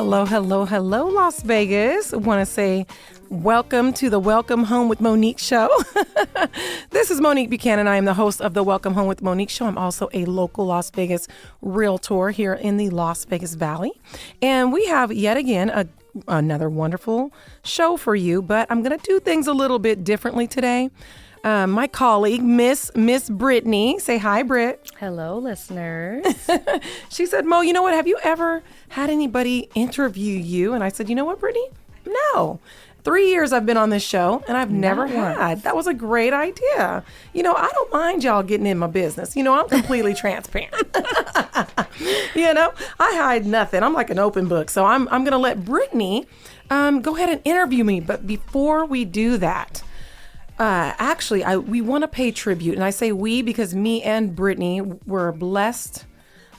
Hello, hello, hello, Las Vegas. I want to say welcome to the Welcome Home with Monique show. This is Monique Buchanan. I am the host of the Welcome Home with Monique show. I'm also a local Las Vegas realtor here in the Las Vegas Valley. And we have yet again another wonderful show for you, but I'm going to do things a little bit differently today. My colleague, Miss Brittany. Say hi, Britt. Hello, listeners. She said, Mo, you know what? Have you ever had anybody interview you? And I said, you know what, Brittany? No. 3 years I've been on this show, and I've never had. That was a great idea. You know, I don't mind y'all getting in my business. You know, I'm completely transparent. You know, I hide nothing. I'm like an open book. So I'm going to let Brittany go ahead and interview me. But before we do that, we want to pay tribute. And I say we because me and Brittany were blessed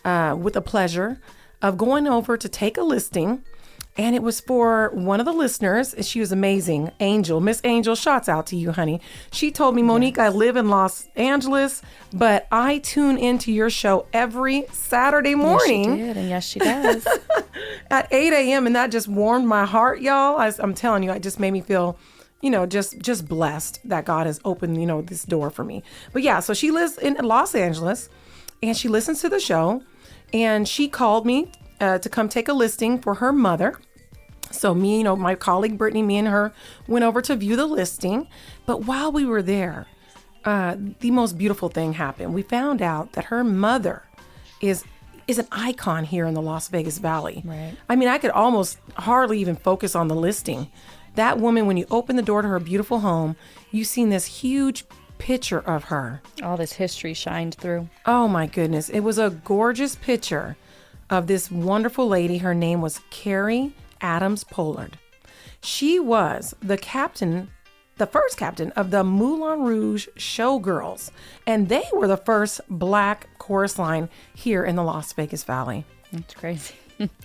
with the pleasure of going over to take a listing. And it was for one of the listeners. She was amazing. Angel. Miss Angel, shouts out to you, honey. She told me, Monique, yes. I live in Los Angeles, but I tune into your show every Saturday morning. Yes, she did, and yes, she does. At 8 a.m. And that just warmed my heart, y'all. I'm telling you, it just made me feel, you know, just blessed that God has opened, you know, this door for me. But yeah, so she lives in Los Angeles and she listens to the show, and she called me to come take a listing for her mother. So me, you know, my colleague Brittany, me and her went over to view the listing. But while we were there, the most beautiful thing happened. We found out that her mother is an icon here in the Las Vegas Valley. Right. I mean, I could almost hardly even focus on the listing. That woman, when you open the door to her beautiful home, you've seen this huge picture of her. All this history shined through. Oh my goodness. It was a gorgeous picture of this wonderful lady. Her name was Carrie Adams Pollard. She was the first captain of the Moulin Rouge Showgirls, and they were the first Black chorus line here in the Las Vegas Valley. That's crazy.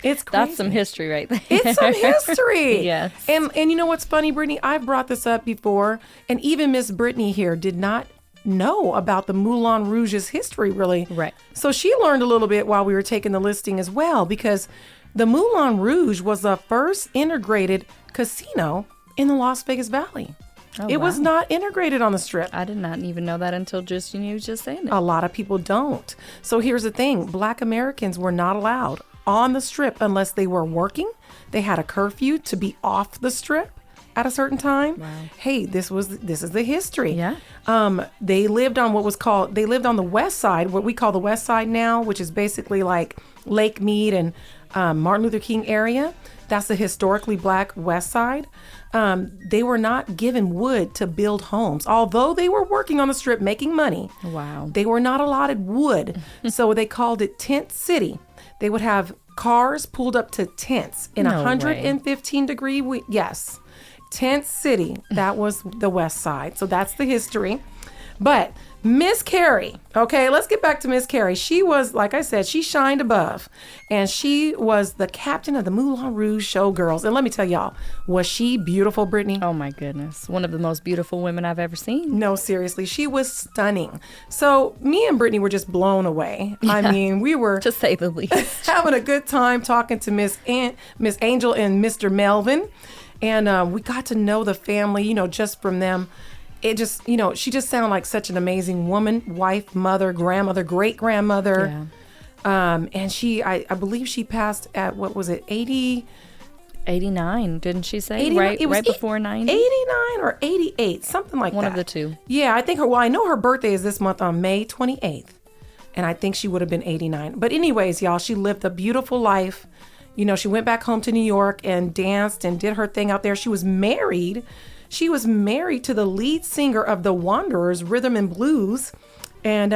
It's crazy. That's some history right there. It's some history. Yes. And you know what's funny, Brittany? I've brought this up before, and even Miss Brittany here did not know about the Moulin Rouge's history, really. Right. So she learned a little bit while we were taking the listing as well, because the Moulin Rouge was the first integrated casino in the Las Vegas Valley. It was not integrated on the Strip. I did not even know that until you was just saying it. A lot of people don't. So here's the thing. Black Americans were not allowed on the Strip unless they were working. They had a curfew to be off the Strip at a certain time. Wow. Hey, this is the history. Yeah. They lived on the west side, what we call the west side now, which is basically like Lake Mead and Martin Luther King area. That's the historically Black west side. They were not given wood to build homes. Although they were working on the Strip making money, wow, they were not allotted wood. So they called it Tent City. They would have cars pulled up to tents in 115 degree. Yes. Tent City. That was the west side. So that's the history. But Miss Carrie, okay, let's get back to Miss Carrie. She was, like I said, she shined above. And she was the captain of the Moulin Rouge Showgirls. And let me tell y'all, was she beautiful, Brittany? Oh my goodness. One of the most beautiful women I've ever seen. No, seriously. She was stunning. So me and Brittany were just blown away. Yeah, I mean, we were, to say the least, having a good time talking to Miss Angel and Mr. Melvin. And we got to know the family, you know, just from them. It just, you know, she just sounded like such an amazing woman, wife, mother, grandmother, great-grandmother. Yeah. And I believe she passed at, what was it, 89, didn't she say? 89, right before 90? 89 or 88, something like that. One of the two. Yeah, I think I know her birthday is this month on May 28th. And I think she would have been 89. But anyways, y'all, she lived a beautiful life. You know, she went back home to New York and danced and did her thing out there. She was married. To the lead singer of the Wanderers Rhythm and Blues. And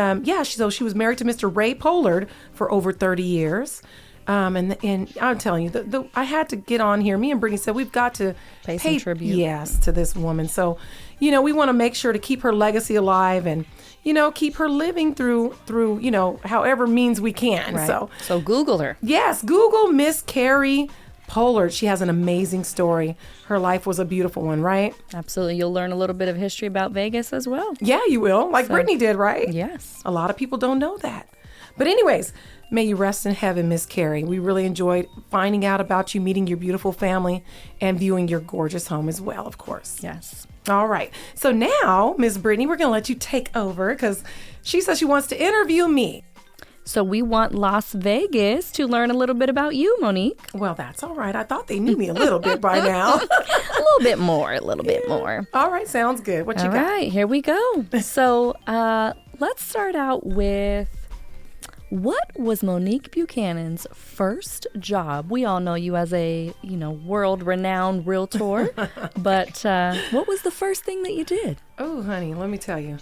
so she was married to Mr. Ray Pollard for over 30 years. And I'm telling you, I had to get on here. Me and Brittany said we've got to pay some tribute. Yes, to this woman. So, you know, we want to make sure to keep her legacy alive and, you know, keep her living through, you know, however means we can. Right. So Google her. Yes, Google Miss Carrie Pollard. She has an amazing story. Her life was a beautiful one, right? Absolutely. You'll learn a little bit of history about Vegas as well. Yeah, you will. Like Brittany did, right? Yes. A lot of people don't know that. But anyways, may you rest in heaven, Miss Carrie. We really enjoyed finding out about you, meeting your beautiful family, and viewing your gorgeous home as well, of course. Yes. All right. So now, Miss Brittany, we're going to let you take over because she says she wants to interview me. So we want Las Vegas to learn a little bit about you, Monique. Well, that's all right. I thought they knew me a little bit by now. A little bit more. All right. Sounds good. What you got? All right. Here we go. So let's start out with, what was Monique Buchanan's first job? We all know you as a, world-renowned realtor, but what was the first thing that you did? Oh, honey, let me tell you.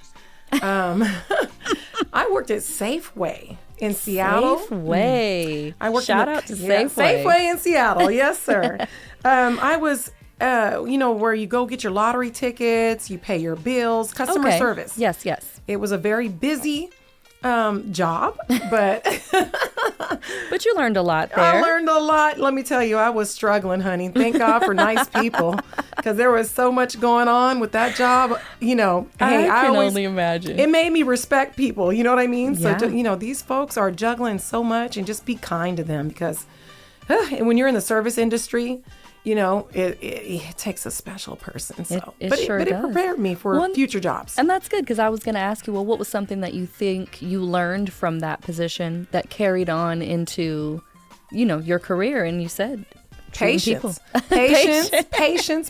I worked at Safeway in Seattle. Safeway. I worked Shout out to yeah, Safeway. Safeway in Seattle. Yes, sir. I was, where you go get your lottery tickets, you pay your bills, customer service. Yes. It was a very busy job, but But you learned a lot there. I learned a lot. Let me tell you, I was struggling, honey. Thank God for nice people, because there was so much going on with that job. I can only imagine. It made me respect people. You know what I mean? Yeah. So, these folks are juggling so much, and just be kind to them, because when you're in the service industry, it takes a special person. So, It but sure it does. prepared me for future jobs. And that's good, because I was going to ask you, what was something that you think you learned from that position that carried on into, your career? And you said treating people. Patience. Patience.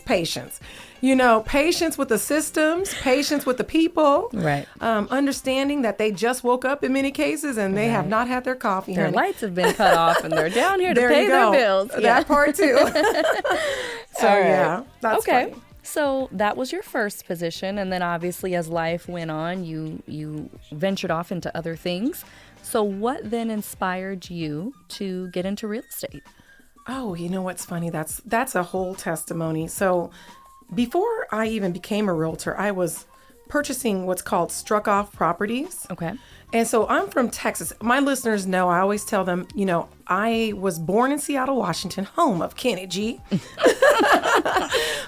Patience with the systems, patience with the people. Right. Understanding that they just woke up in many cases and they have not had their coffee. Their honey. lights have been cut off and they're down here to There pay you their go. bills. That part too. So All right. yeah, that's okay. funny. So that was your first position, and then obviously as life went on, you ventured off into other things. So what then inspired you to get into real estate? Oh, you know what's funny? That's a whole testimony. So before I even became a realtor, I was purchasing what's called struck off properties. Okay. And so I'm from Texas. My listeners know, I always tell them, I was born in Seattle, Washington, home of Kenny G.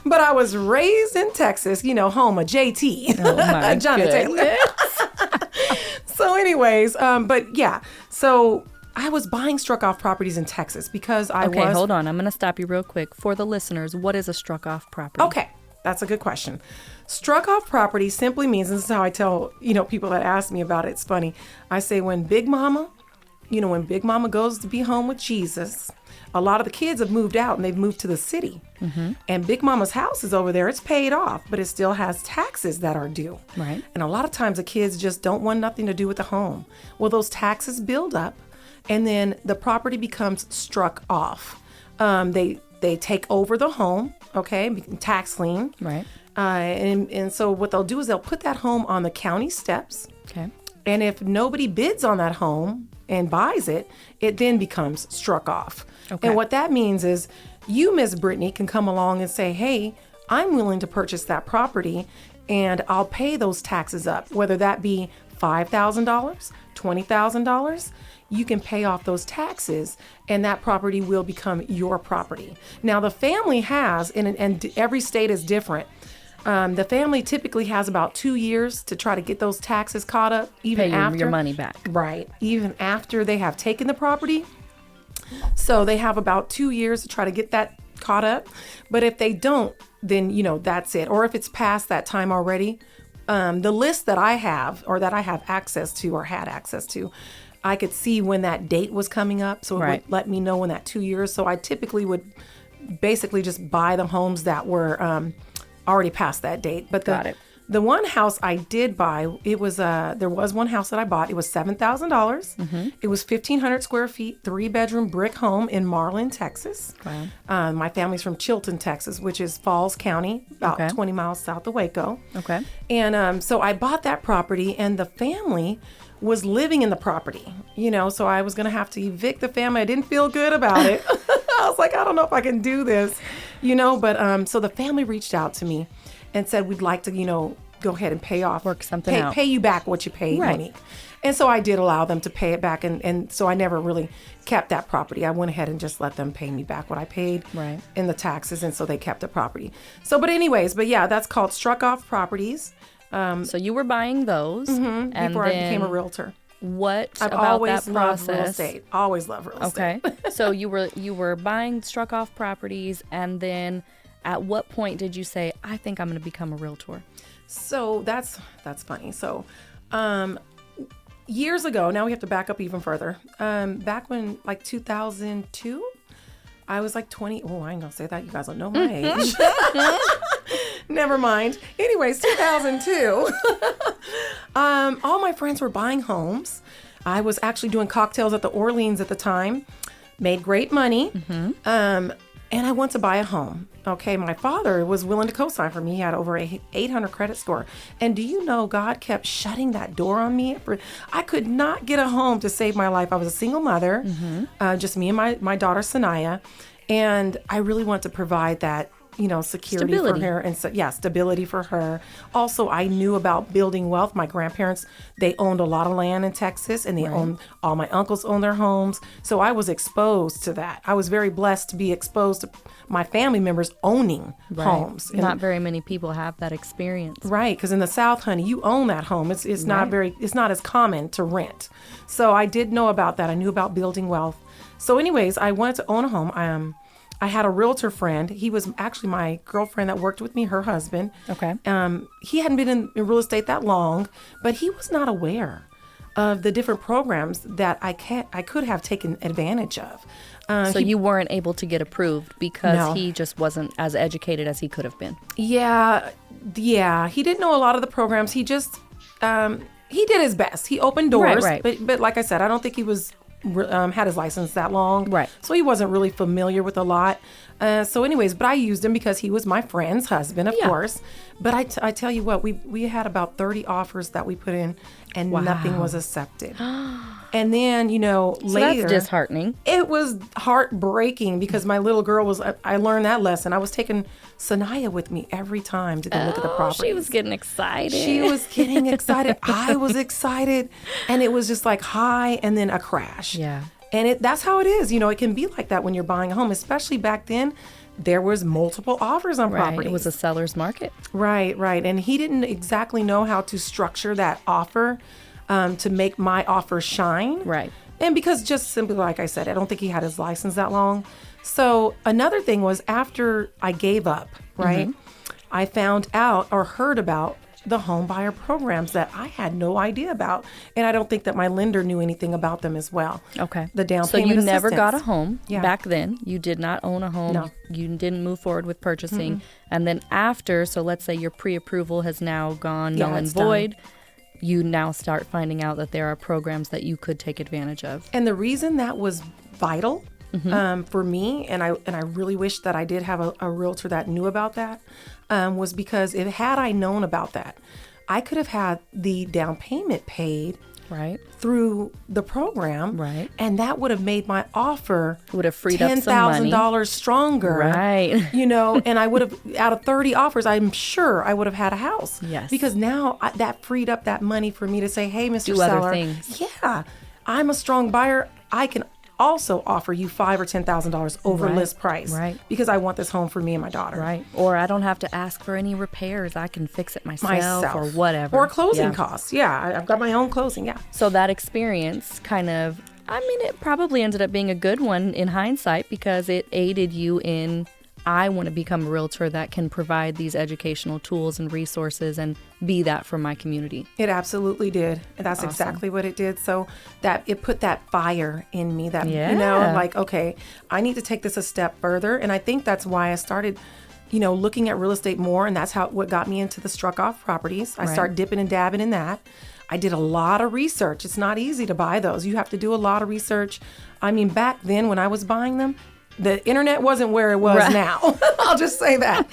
But I was raised in Texas, home of JT. Oh my Johnny Taylor. So anyways, but yeah. So I was buying struck off properties in Texas because Okay, hold on. I'm going to stop you real quick. For the listeners, what is a struck off property? Okay, that's a good question. Struck off property simply means, and this is how I tell, people that ask me about it, it's funny. I say when Big Mama goes to be home with Jesus, a lot of the kids have moved out and they've moved to the city. Mm-hmm. And Big Mama's house is over there. It's paid off, but it still has taxes that are due. Right. And a lot of times the kids just don't want nothing to do with the home. Well, those taxes build up, and then the property becomes struck off. They take over the home, okay, tax lien. Right. And so what they'll do is they'll put that home on the county steps. Okay. And if nobody bids on that home and buys it, it then becomes struck off. Okay. And what that means is you, Miss Brittany, can come along and say, hey, I'm willing to purchase that property and I'll pay those taxes up, whether that be $5,000, $20,000. You can pay off those taxes and that property will become your property. Now the family has, and every state is different. The family typically has about 2 years to try to get those taxes caught up, even Pay after your money back. Right, even after they have taken the property. So they have about 2 years to try to get that caught up. But if they don't, then that's it. Or if it's past that time already, the list that I have, or that I have access to, or had access to, I could see when that date was coming up. So it Right. would let me know when that 2 years. So I typically would basically just buy the homes that were already past that date. But Got it. the one house I did buy, it was there was one house that I bought. It was $7,000. Mm-hmm. It was 1,500 square feet, 3-bedroom brick home in Marlin, Texas. Wow. My family's from Chilton, Texas, which is Falls County, about Okay. 20 miles south of Waco. Okay. And so I bought that property, and the family was living in the property, so I was going to have to evict the family. I didn't feel good about it. I was like, I don't know if I can do this, but so the family reached out to me and said, we'd like to, go ahead and pay off. Work something out. Pay you back what you paid, Right. Monique. And so I did allow them to pay it back. And so I never really kept that property. I went ahead and just let them pay me back what I paid Right. in the taxes. And so they kept the property. So, but yeah, that's called struck off properties. So you were buying those and Before I then became a realtor. what I've about always that loved real process? estate. Always loved real estate. Okay. So you were buying struck off properties, and then at what point did you say, I think I'm going to become a realtor? So that's funny. So years ago, now we have to back up even further. Back when like 2002, I was like 20. Oh, I ain't gonna say that. You guys don't know my age. Never mind. Anyways, 2002. All my friends were buying homes. I was actually doing cocktails at the Orleans at the time. Made great money. And I wanted to buy a home. Okay, my father was willing to co-sign for me. He had over a 800 credit score. And do you know, God kept shutting that door on me. I could not get a home to save my life. I was a single mother, just me and my daughter, Sanaya. And I really want to provide that, security Stability. for her. And so, stability for her. Also, I knew about building wealth. My grandparents, they owned a lot of land in Texas, and all my uncles owned their homes. So I was exposed to that. I was very blessed to be exposed to my family members owning homes. And Not very many people have that experience. right, because in the South, honey, you own that home. It's not as common to rent. So I did know about that. I knew about building wealth. So anyways, I wanted to own a home. I had a realtor friend. He was actually my girlfriend that worked with me, her husband. Okay. He hadn't been in real estate that long, but he was not aware of the different programs that I could have taken advantage of. So you weren't able to get approved because No. he just wasn't as educated as he could have been. Yeah. He didn't know a lot of the programs. He just he did his best. He opened doors, Right. but like I said, I don't think he was had his license that long. Right. So he wasn't really familiar with a lot. So anyways, but I used him because he was my friend's husband, of course. But I tell you what, we had about 30 offers that we put in, and nothing was accepted. And then, So later, that's disheartening. it was heartbreaking because my little girl I learned that lesson. I was taking Sanaya with me every time to go look at the property. She was getting excited. She was getting excited. I was excited. And it was just like high and then a crash. Yeah. And that's how it is. It can be like that when you're buying a home, especially back then. There was multiple offers on Right. properties. It was a seller's market. Right. And he didn't exactly know how to structure that offer to make my offer shine. Right. And because just simply, like I said, I don't think he had his license that long. So another thing was after I gave up, right, I found out or heard about the home buyer programs that I had no idea about. And I don't think that my lender knew anything about them as well. Okay. The down So payment you never assistance. got a home Yeah. back then. You did not own a home. No. You didn't move forward with purchasing. And then after, so let's say your pre-approval has now gone null and it's done. void. You now start finding out that there are programs that you could take advantage of. And the reason that was vital for me, and I really wish that I did have a realtor that knew about that, was because had I known about that, I could have had the down payment paid Right. through the program, Right. and that would have made my offer Would have freed up some money. $10,000 stronger, Right. and I would have, out of 30 offers, I'm sure I would have had a house. Yes. Because now that freed up that money for me to say, hey, Mr. Do other Seller, things. yeah, I'm a strong buyer. I can also offer you $5,000 or $10,000 over Right. list price, Right. because I want this home for me and my daughter. Right. Or I don't have to ask for any repairs. I can fix it myself. Or whatever. Or closing Yeah. costs. Yeah, I've got my own closing. Yeah. So that experience it probably ended up being a good one in hindsight because it aided you in, I want to become a realtor that can provide these educational tools and resources and be that for my community. It absolutely did. And that's exactly what it did. So that it put that fire in me that, Yeah. like, okay, I need to take this a step further. And I think that's why I started, looking at real estate more. And that's what got me into the struck off properties. I started dipping and dabbing in that. I did a lot of research. It's not easy to buy those. You have to do a lot of research. I mean, back then when I was buying them, the internet wasn't where it was now. I'll just say that.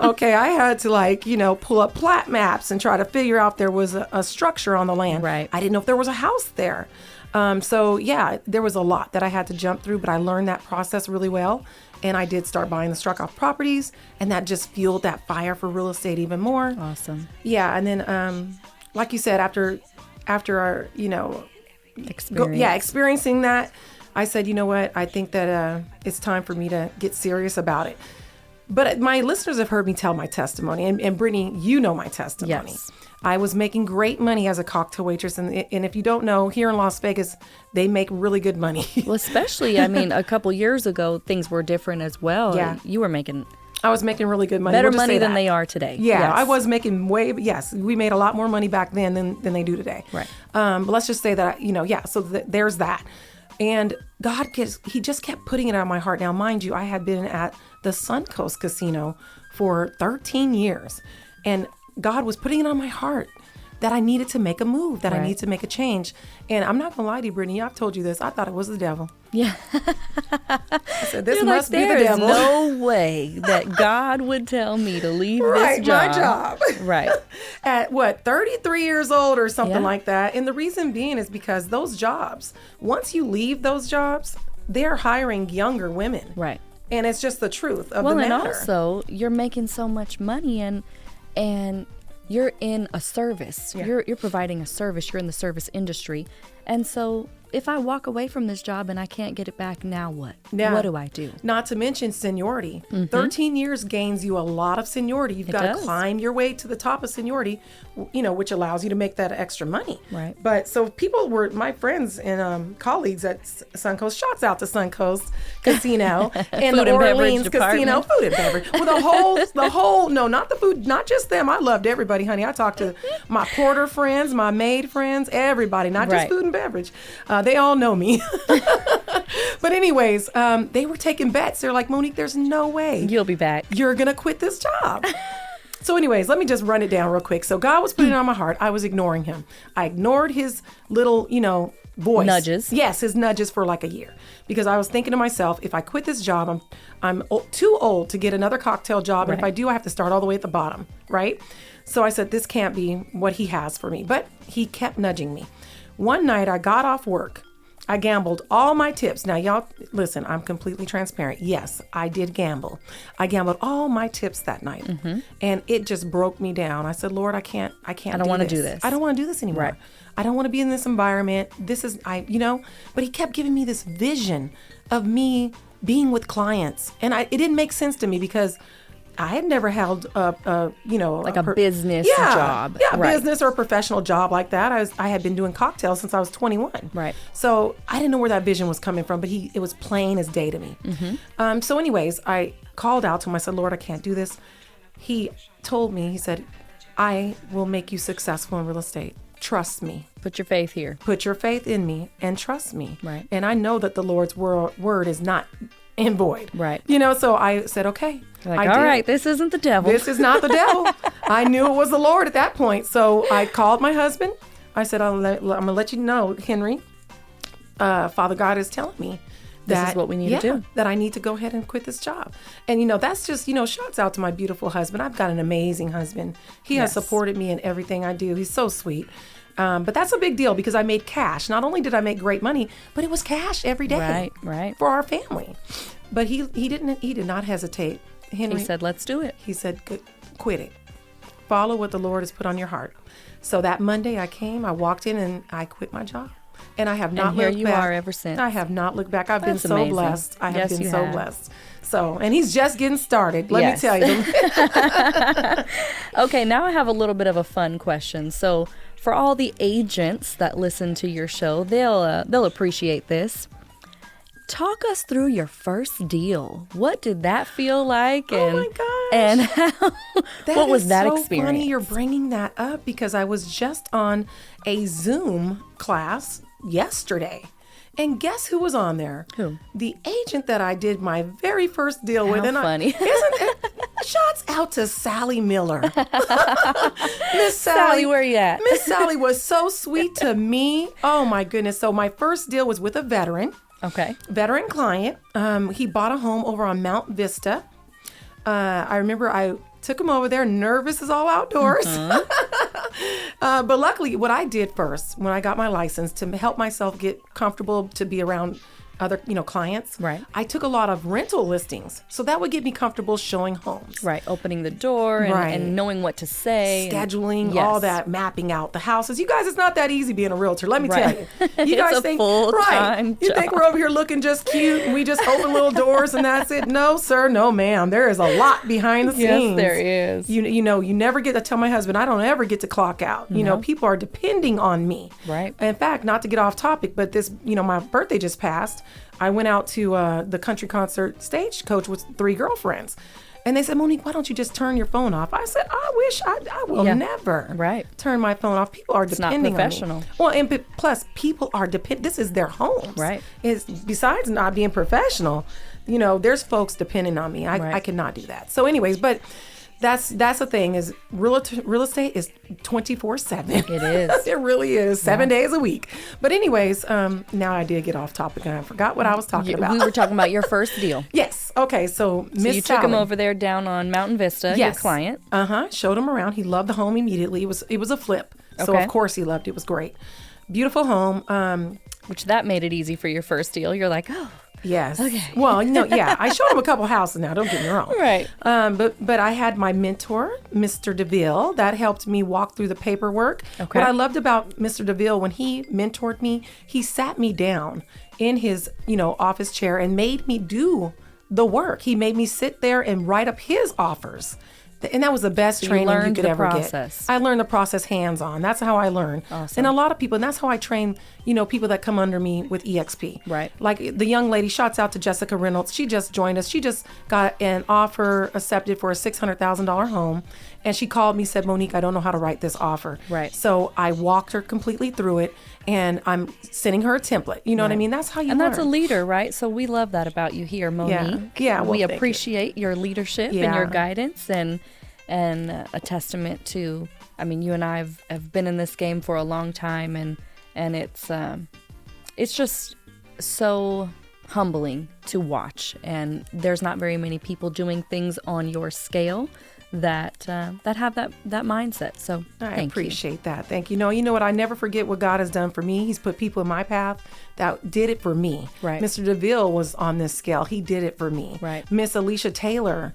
Okay, I had to pull up plat maps and try to figure out if there was a structure on the land. Right. I didn't know if there was a house there. So yeah, there was a lot that I had to jump through, but I learned that process really well. And I did start buying the struck off properties, and that just fueled that fire for real estate even more. Awesome. Yeah, and then like you said, after our Experience. experiencing that, I said, you know what? I think that it's time for me to get serious about it. But my listeners have heard me tell my testimony, and Brittany, you know my testimony. Yes. I was making great money as a cocktail waitress, and if you don't know, here in Las Vegas, they make really good money. Well, especially, I mean, a couple years ago, things were different as well. Yeah. You were making I was making really good money. better We'll just money say than that. they are today. Yeah, Yes. I was making we made a lot more money back then than they do today. Right. But let's just say that, so there's that. And he just kept putting it on my heart. Now, mind you, I had been at the Suncoast Casino for 13 years. And God was putting it on my heart that I needed to make a move, that I Right. needed to make a change. And I'm not going to lie to you, Brittany, I've told you this. I thought it was the devil. Yeah. I said, this You're must be the there is devil. no way that God would tell me to leave Right, this job. my job. Right. At 33 years old or something Yeah. like that. And the reason being is because those jobs, once you leave those jobs, they're hiring younger women. Right. And it's just the truth of Well, the and matter. also you're making so much money and you're in a service. Yeah. You're providing a service. You're in the service industry. And so if I walk away from this job and I can't get it back, now what? Yeah. What do I do? Not to mention seniority. 13 years gains you a lot of seniority. You've got to does. climb your way to the top of seniority, which allows you to make that extra money. Right. But so people were my friends and colleagues at Suncoast. Shouts out to Suncoast Casino and Food the and beverage Orleans Casino. department. Food and beverage. Well, no, not the food, not just them. I loved everybody, honey. I talked to my porter friends, my maid friends, everybody, not just Right. food and beverage. They all know me. But anyways, they were taking bets. They're like, Monique, there's no way You'll be back. you're going to quit this job. So anyways, let me just run it down real quick. So God was putting it on my heart. I was ignoring him. I ignored his little, voice. Nudges. Yes, his nudges for like a year. Because I was thinking to myself, if I quit this job, I'm too old to get another cocktail job. And if Right. I do, I have to start all the way at the bottom, right? So I said, this can't be what he has for me. But he kept nudging me. One night I got off work. I gambled all my tips. Now, y'all, listen, I'm completely transparent. Yes, I did gamble. I gambled all my tips that night. And it just broke me down. I said, Lord, I can't I don't want to do this. I don't want to do this anymore. Right. I don't want to be in this environment. This is, but he kept giving me this vision of me being with clients. And it didn't make sense to me because I had never held a business job. Yeah, Right. business or a professional job like that. I had been doing cocktails since I was 21. Right. So I didn't know where that vision was coming from, but it was plain as day to me. So anyways, I called out to him. I said, Lord, I can't do this. He told me, he said, I will make you successful in real estate. Trust me. Put your faith here. Put your faith in me and trust me. Right. And I know that the Lord's word is not in void. Right. So I said, okay. Like, I all did. right, this isn't the devil. This is not the devil. I knew it was the Lord at that point. So I called my husband. I said, I'm going to let you know, Henry, Father God is telling me This that is what we need to do. that I need to go ahead and quit this job. And, that's just, shouts out to my beautiful husband. I've got an amazing husband. He has Yes. supported me in everything I do. He's so sweet. But that's a big deal because I made cash. Not only did I make great money, but it was cash every day. Right. For our family. But he did not hesitate. Henry, He said, let's do it. he said, quit it. Follow what the Lord has put on your heart. So that Monday I walked in and I quit my job. And I have not And here looked you back. are ever since. I have not looked back. I've been That's so amazing. blessed. I have Yes, been you so have. blessed. So, and he's just getting started. Let Yes. me tell you. Okay, now I have a little bit of a fun question. So, for all the agents that listen to your show, they'll appreciate this. Talk us through your first deal. What did that feel like? Oh And, my gosh. And how, what was is that so experience? Funny you're bringing that up because I was just on a Zoom class yesterday. And guess who was on there? Who? The agent that I did my very first deal with. How And funny. Isn't it? Shouts out to Sally Miller. Miss Sally, where you at? Miss Sally was so sweet to me. Oh my goodness. So my first deal was with a veteran client. He bought a home over on Mount Vista. I remember I took him over there, nervous as all outdoors. But luckily, what I did first, when I got my license, to help myself get comfortable to be around other, clients. Right. I took a lot of rental listings. So that would get me comfortable showing homes. Right. Opening the door and knowing what to say. Scheduling, all that, mapping out the houses. You guys, it's not that easy being a realtor. Let me tell you. You It's guys a think, full-time you think job. we're over here looking just cute and we just open little doors and that's it? No, sir. No, ma'am. There is a lot behind the scenes. Yes, there is. You never get to tell my husband, I don't ever get to clock out. People are depending on me. Right. In fact, not to get off topic, but this, my birthday just passed. I went out to the country concert Stagecoach with 3 girlfriends. And they said, Monique, why don't you just turn your phone off? I said, I wish I will never turn my phone off. People are depending not professional. on me. Well, and plus, people are this is their homes. Right. Besides not being professional, there's folks depending on me. I cannot do that. So anyways, but that's the thing is real estate is 24/7. It is. It really is 7 days a week. But anyways, now I did get off topic and I forgot what I was talking about. We were talking about your first deal. Yes. Okay. So you took him over there down on Mountain Vista, your client. Showed him around. He loved the home immediately. It was a flip. So Okay. of course he loved it. It was great. Beautiful home. Which that made it easy for your first deal. You're like, oh. Yes. Okay. Well, I showed him a couple houses now, don't get me wrong. Right. But I had my mentor, Mr. DeVille, that helped me walk through the paperwork. Okay. What I loved about Mr. DeVille, when he mentored me, he sat me down in his, office chair and made me do the work. He made me sit there and write up his offers. And that was the best training you could ever get. I learned the process hands-on. That's how I learned. Awesome. And a lot of people, and that's how I train, people that come under me with EXP. Right. Like the young lady, shouts out to Jessica Reynolds. She just joined us. She just got an offer accepted for a $600,000 home. And she called me, said, Monique, I don't know how to write this offer. Right. So I walked her completely through it, and I'm sending her a template. You know what I mean? That's how you learn. And that's a leader, right? So we love that about you here, Monique. Yeah. Well, we appreciate your leadership and your guidance and a testament to, you and I have been in this game for a long time, and it's just so humbling to watch. And there's not very many people doing things on your scale that have that mindset. So I appreciate that. Thank you. You know what? I never forget what God has done for me. He's put people in my path that did it for me. Right. Mr. DeVille was on this scale. He did it for me. Right. Miss Alicia Taylor,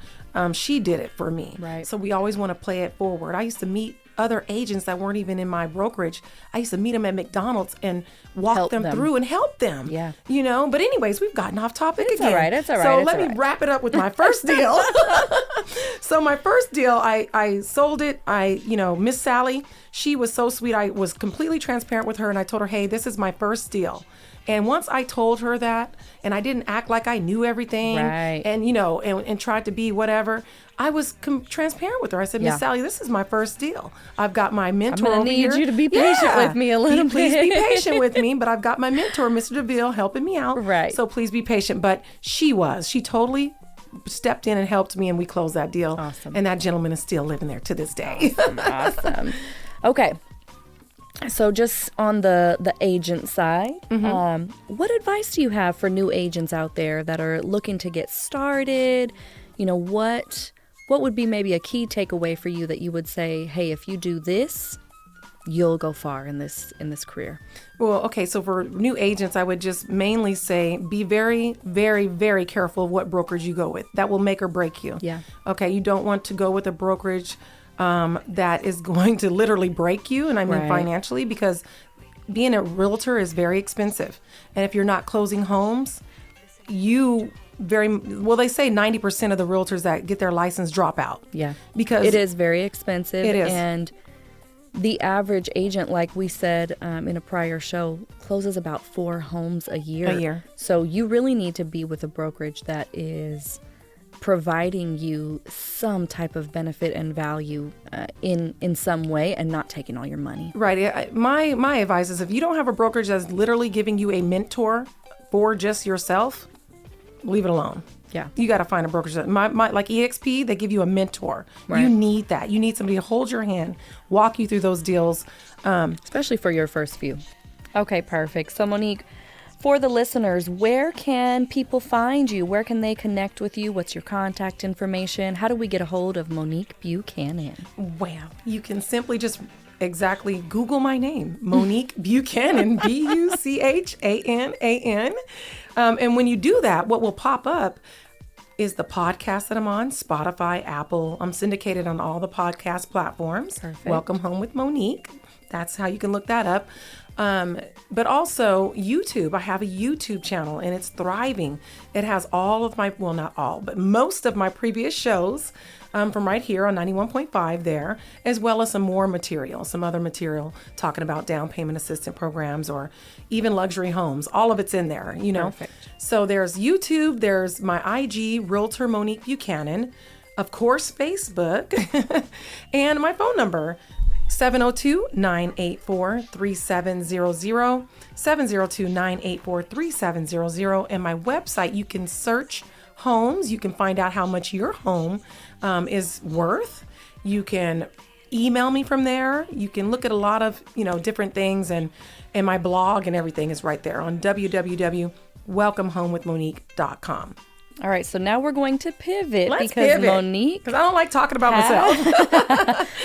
she did it for me. Right. So we always want to play it forward. I used to meet other agents that weren't even in my brokerage. I used to meet them at McDonald's and walk them through and help them. Yeah. But anyways, we've gotten off topic again. It's all right. So let me wrap it up with my first deal. So my first deal, I sold it. Miss Sally, she was so sweet. I was completely transparent with her and I told her, hey, this is my first deal. And once I told her that, and I didn't act like I knew everything, right. and and tried to be whatever, I was transparent with her. I said, Miss Sally, this is my first deal. I've got my mentor over here. I'm going to need you to be patient with me a little bit. Please be patient with me, but I've got my mentor, Mr. DeVille, helping me out. Right. So please be patient. But she totally stepped in and helped me, and we closed that deal. Awesome. And that gentleman is still living there to this day. Awesome. Okay. So just on the agent side, what advice do you have for new agents out there that are looking to get started? What would be maybe a key takeaway for you that you would say, hey, if you do this, you'll go far in this career? Well, okay, so for new agents, I would just mainly say be very, very, very careful of what brokerage you go with. That will make or break you. Yeah. Okay, you don't want to go with a brokerage that is going to literally break you, and I mean financially, because being a realtor is very expensive. And if you're not closing homes, they say 90% of the realtors that get their license drop out. Yeah. Because it is very expensive. It is. And the average agent, like we said in a prior show, closes about 4 homes a year. So you really need to be with a brokerage that is providing you some type of benefit and value in some way, and not taking all your money. Right. My advice is, if you don't have a brokerage that's literally giving you a mentor for just yourself, leave it alone. Yeah. You got to find a brokerage. Like EXP, they give you a mentor. Right. You need that. You need somebody to hold your hand, walk you through those deals. Especially for your first few. Okay, perfect. So Monique, for the listeners, where can people find you? Where can they connect with you? What's your contact information? How do we get a hold of Monique Buchanan? Well, you can simply just exactly Google my name, Monique Buchanan, Buchanan. And when you do that, what will pop up is the podcast that I'm on, Spotify, Apple. I'm syndicated on all the podcast platforms. Perfect. Welcome Home with Monique. That's how you can look that up. But also YouTube. I have a YouTube channel and it's thriving. It has all of my, well, not all, but most of my previous shows from right here on 91.5 there, as well as some more material, some other material talking about down payment assistance programs or even luxury homes. All of it's in there, you know. Perfect. So there's YouTube, there's my IG, Realtor Monique Buchanan, of course, Facebook, and my phone number, 702-984-3700, 702-984-3700. And my website, you can search homes. You can find out how much your home is worth. You can email me from there. You can look at a lot of, different things. And my blog and everything is right there on www.welcomehomewithmonique.com. All right, so now we're going to pivot Let's because pivot, Monique, because I don't like talking about myself.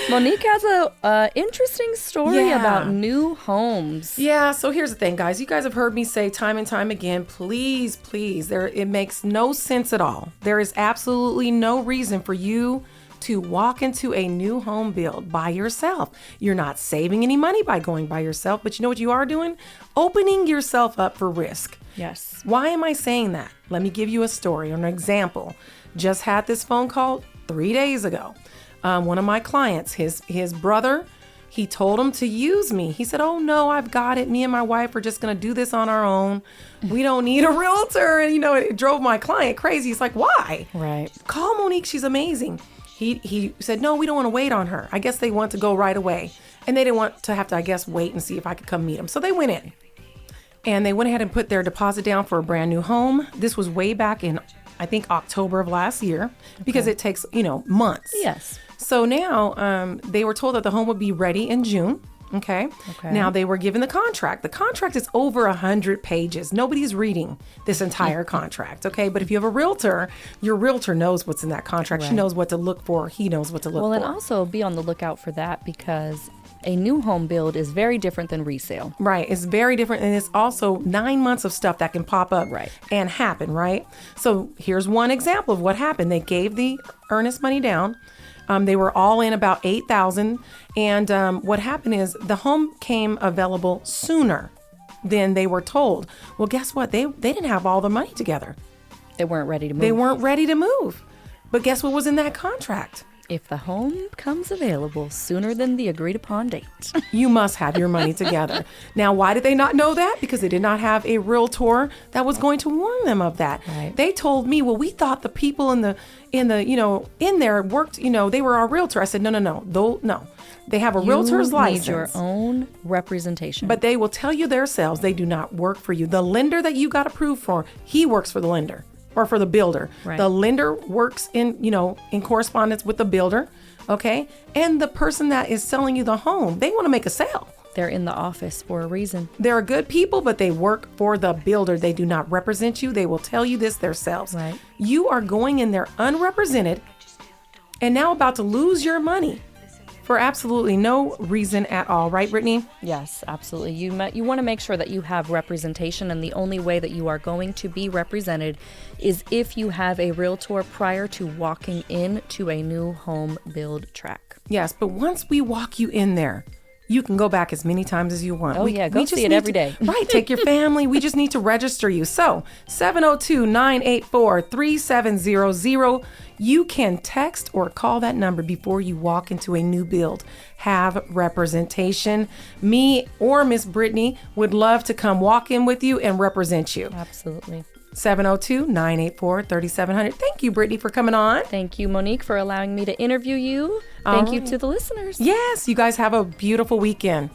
Monique has a interesting story Yeah. about new homes. Yeah, so here's the thing, guys. You guys have heard me say time and time again, please, it makes no sense at all. There is absolutely no reason for you to walk into a new home build by yourself. You're not saving any money by going by yourself, but you know what you are doing? Opening yourself up for risk. Yes. Why am I saying that? Let me give you a story or an example. Just had this phone call 3 days ago. One of my clients, his brother, he told him to use me. He said, "Oh no, I've got it. Me and my wife are just going to do this on our own. We don't need a realtor." And it drove my client crazy. He's like, "Why? Right. Call Monique. She's amazing." He said, "No, we don't want to wait on her. I guess they want to go right away." And they didn't want to have to, I guess, wait and see if I could come meet them. So they went in. And they went ahead and put their deposit down for a brand new home. This was way back in, I think, October of last year, because it takes, months. Yes. So now they were told that the home would be ready in June. Okay. Now they were given the contract. The contract is over 100 pages. Nobody's reading this entire contract. Okay. But if you have a realtor, your realtor knows what's in that contract. Right. She knows what to look for. He knows what to look Well, for. and also be on the lookout for that because a new home build is very different than resale. Right. It's very different. And it's also 9 months of stuff that can pop up Right. and happen. Right. So here's one example of what happened. They gave the earnest money down. They were all in about $8,000. And what happened is the home came available sooner than they were told. Well, guess what? They didn't have all the money together. They weren't ready to move. They weren't ready to move. But guess what was in that contract? If the home comes available sooner than the agreed upon date. You must have your money together. Now, why did they not know that? Because they did not have a realtor that was going to warn them of that. Right. They told me, "Well, we thought the people in there worked, they were our realtor." I said, no. They have a realtor's license. You need your own representation. But they will tell you themselves they do not work for you. The lender that you got approved for, he works for the lender. Or for the builder. Right. The lender works in correspondence with the builder, okay? And the person that is selling you the home, they want to make a sale. They're in the office for a reason. They're good people, but they work for the builder. They do not represent you. They will tell you this themselves. Right. You are going in there unrepresented and now about to lose your money for absolutely no reason at all. Right, Brittany? Yes, absolutely. You want to make sure that you have representation, and the only way that you are going to be represented is if you have a realtor prior to walking into a new home build track. Yes, but once we walk you in there, you can go back as many times as you want. Oh, yeah, go just see it need every day. Right, take your family. We just need to register you. So, 702-984-3700. You can text or call that number before you walk into a new build. Have representation. Me or Miss Brittany would love to come walk in with you and represent you. Absolutely. 702-984-3700. Thank you, Brittany, for coming on. Thank you, Monique, for allowing me to interview you. Thank you to the listeners. Yes, you guys have a beautiful weekend.